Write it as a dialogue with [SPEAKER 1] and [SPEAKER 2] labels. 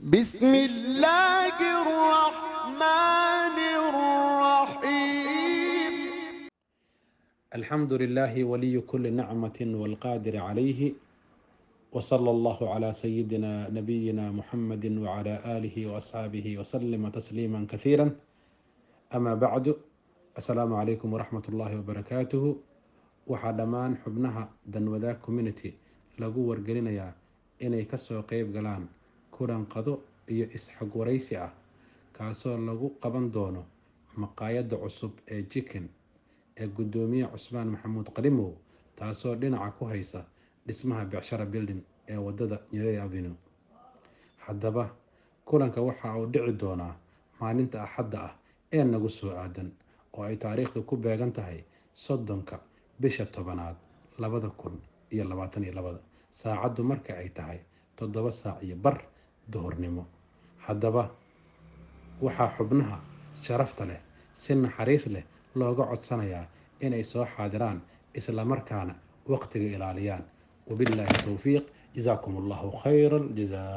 [SPEAKER 1] بسم الله الرحمن الرحيم.
[SPEAKER 2] الحمد لله ولي كل نعمة والقادر عليه، وصلى الله على سيدنا نبينا محمد وعلى آله وأصحابه وسلم تسليما كثيرا. أما بعد، السلام عليكم ورحمة الله وبركاته. waxaa dhammaan xubnaha danwadaag community lagu wargelinayaa inay kasoo qeyb galaan kulan qado iyo is-xog waraysi ah kaasoo lagu qaban doono maqaayadda cusub ee chicken ee gudoomiye cusmaan maxamuud qalimow, taasoo dhinaca ku haysa dhismaha becshara building ee wadada Nyerere Avenue. haddaba kulanka waxa uu dhici doonaa maalinta axadda ah ee nagu soo aadan, oo ay taariikhdu ku beegan tahay 30 bisha 10aad 2022, saacaddu marka ay tahay 7:15 duhurnimo. haddaba waxaa xubnaha sharafta leh si naxariis leh looga codsanayaa inay soo xaadiraan isla markaana waqtiga ilaaliyaan. wabillahi tawfiiq, jazaakum allahu khayra aljazaa.